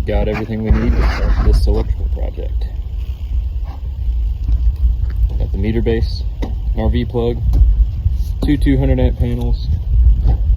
got everything we need to start this electrical project. Got the meter base, an RV plug, two 200 amp panels,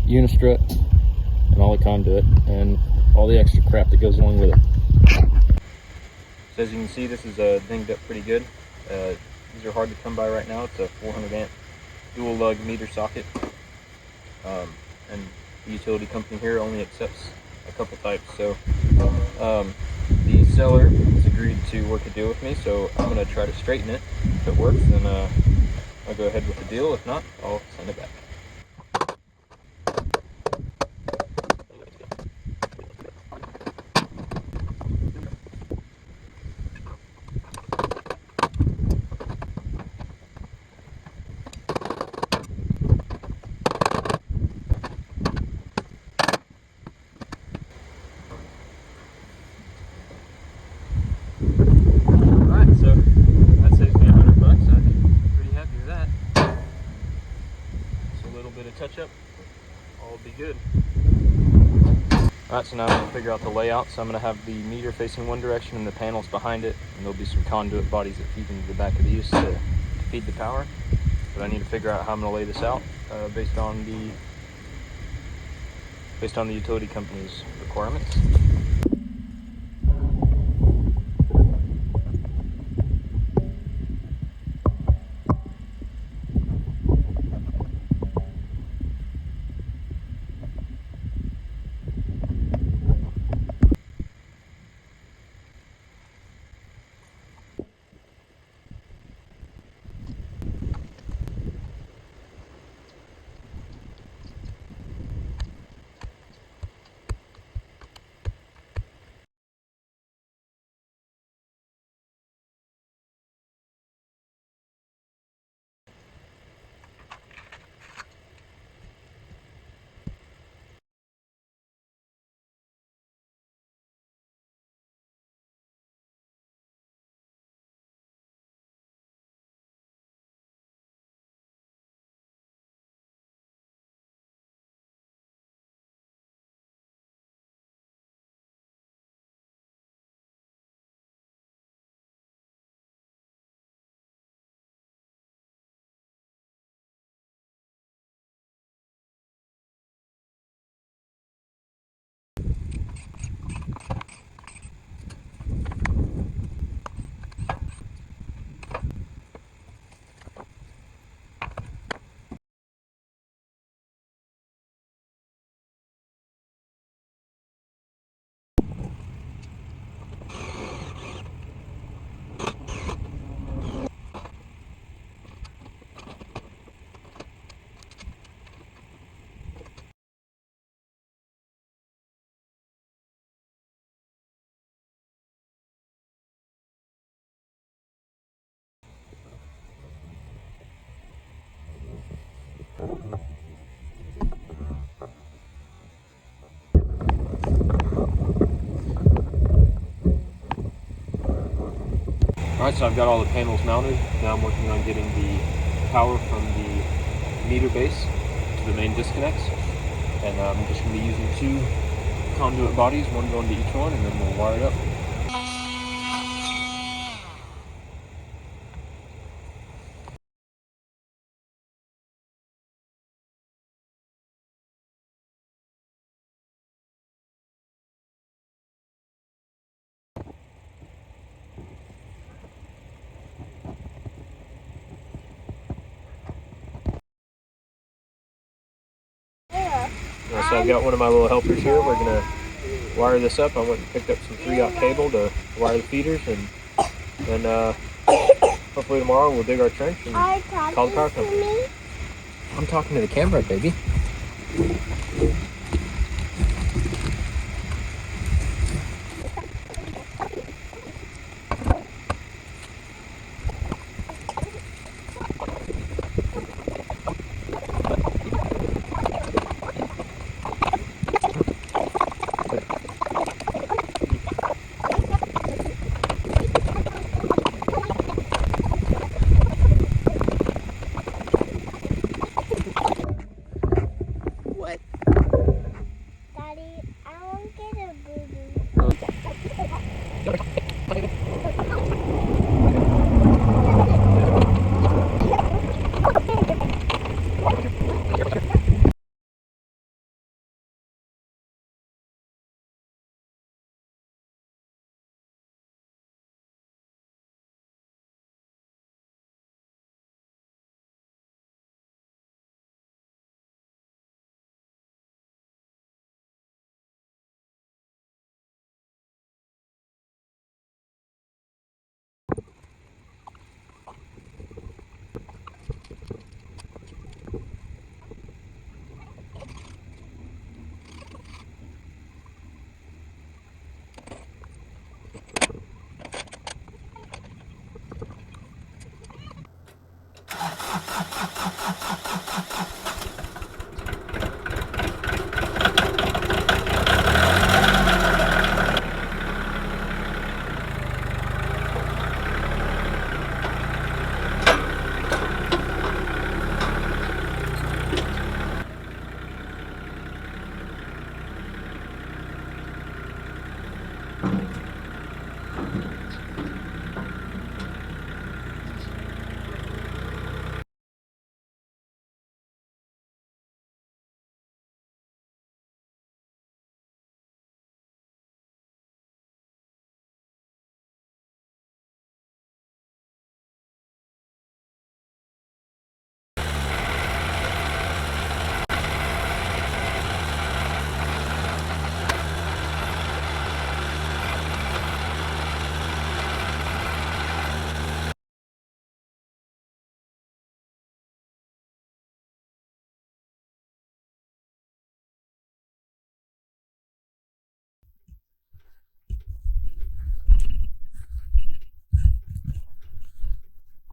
unistrut, and all the conduit, and all the extra crap that goes along with it. So as you can see, this is dinged up pretty good. These are hard to come by right now. It's a 400 amp dual lug meter socket, and the utility company here only accepts a couple types. So the seller has agreed to work a deal with me, so I'm going to try to straighten it. If it works, then I'll go ahead with the deal. If not, I'll send it back. Touch up, all will be good. Alright, so now I'm going to figure out the layout. So I'm going to have the meter facing one direction and the panels behind it, and there'll be some conduit bodies that feed into the back of these to feed the power. But I need to figure out how I'm going to lay this out based on the utility company's requirements. Alright, so I've got all the panels mounted. Now I'm working on getting the power from the meter base to the main disconnects. And I'm just going to be using two conduit bodies, one going to each one, and then we'll wire it up. So I've got one of my little helpers here. We're going to wire this up. I went and picked up some 3/0 cable to wire the feeders, and then hopefully tomorrow we'll dig our trench and call the power company. I'm talking to the camera, baby. What?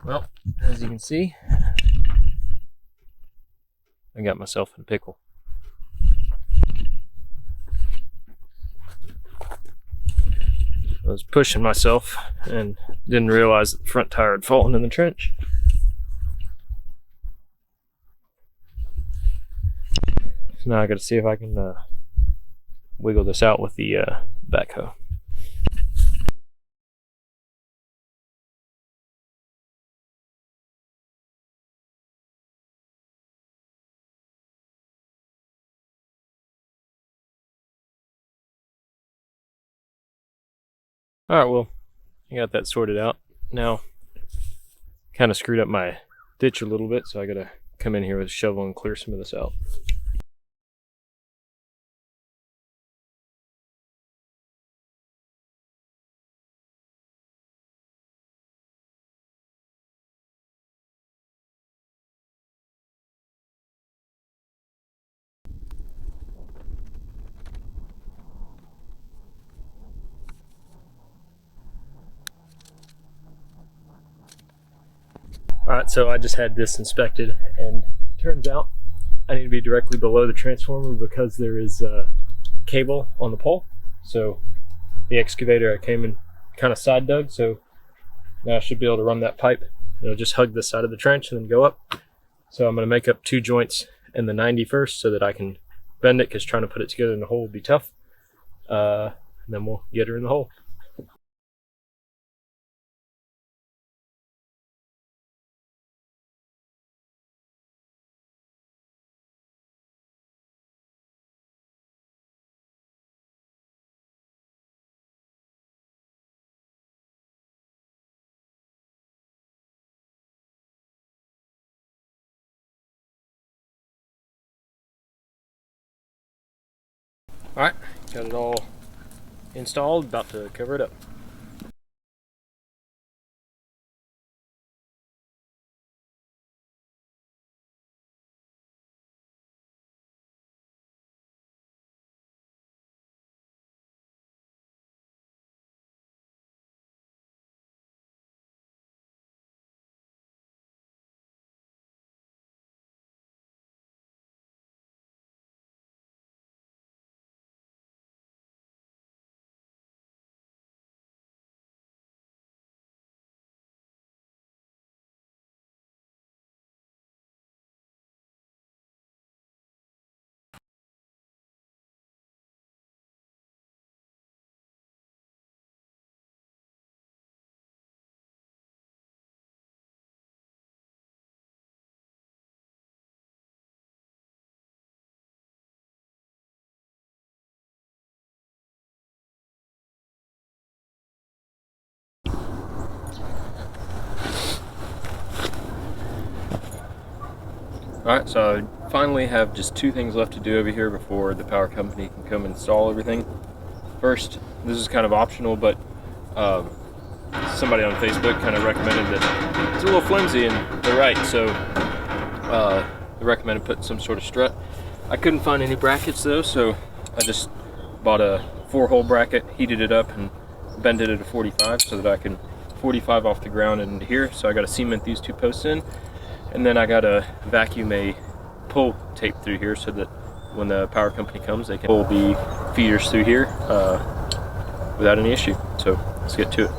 Well, as you can see, I got myself in a pickle. I was pushing myself and didn't realize that the front tire had fallen in the trench. So now I got to see if I can wiggle this out with the backhoe. Alright, well, I got that sorted out. Now, kind of screwed up my ditch a little bit, so I got to come in here with a shovel and clear some of this out. Alright, so I just had this inspected, and it turns out I need to be directly below the transformer because there is a cable on the pole. So the excavator I came and kind of side dug, so now I should be able to run that pipe. It'll just hug the side of the trench and then go up. So I'm going to make up 2 joints in the 90 first so that I can bend it, because trying to put it together in the hole would be tough. And then we'll get her in the hole. Alright, got it all installed, about to cover it up. Alright, so I finally have just 2 things left to do over here before the power company can come install everything. First, this is kind of optional, but somebody on Facebook kind of recommended that it's a little flimsy, and they're right, so they recommended putting some sort of strut. I couldn't find any brackets though, so I just bought a 4-hole bracket, heated it up, and bended it to 45 so that I can 45 off the ground and into here. So I got to cement these 2 posts in, and then I got to vacuum a pull tape through here so that when the power company comes, they can pull the feeders through here without any issue. So let's get to it.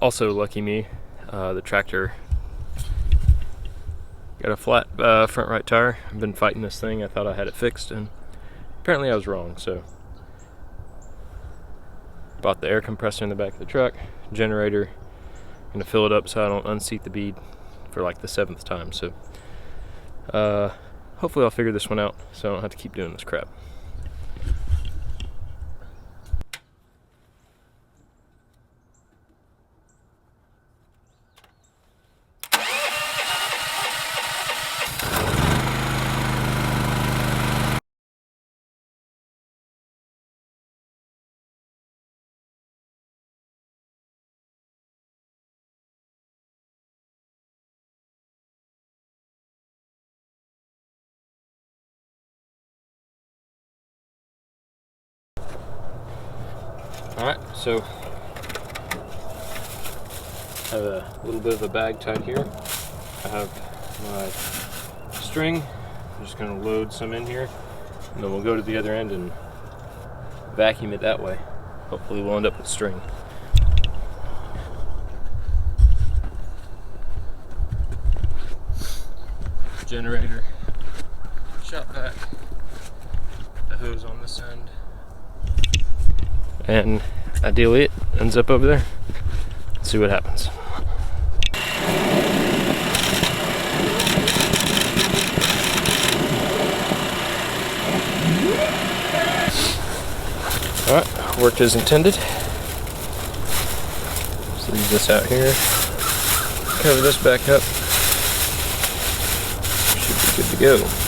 Also, lucky me, the tractor got a flat front right tire. I've been fighting this thing. I thought I had it fixed, and apparently I was wrong. So bought the air compressor in the back of the truck, generator. I'm gonna fill it up so I don't unseat the bead for like the 7th time. So hopefully I'll figure this one out so I don't have to keep doing this crap. Alright, so I have a little bit of a bag tied here. I have my string. I'm just going to load some in here, and then we'll go to the other end and vacuum it that way. Hopefully we'll end up with string. Generator, shop vac, the hose on this end, and ideally it ends up over there. Let's see what happens. Alright, worked as intended. Just leave this out here, cover this back up, should be good to go.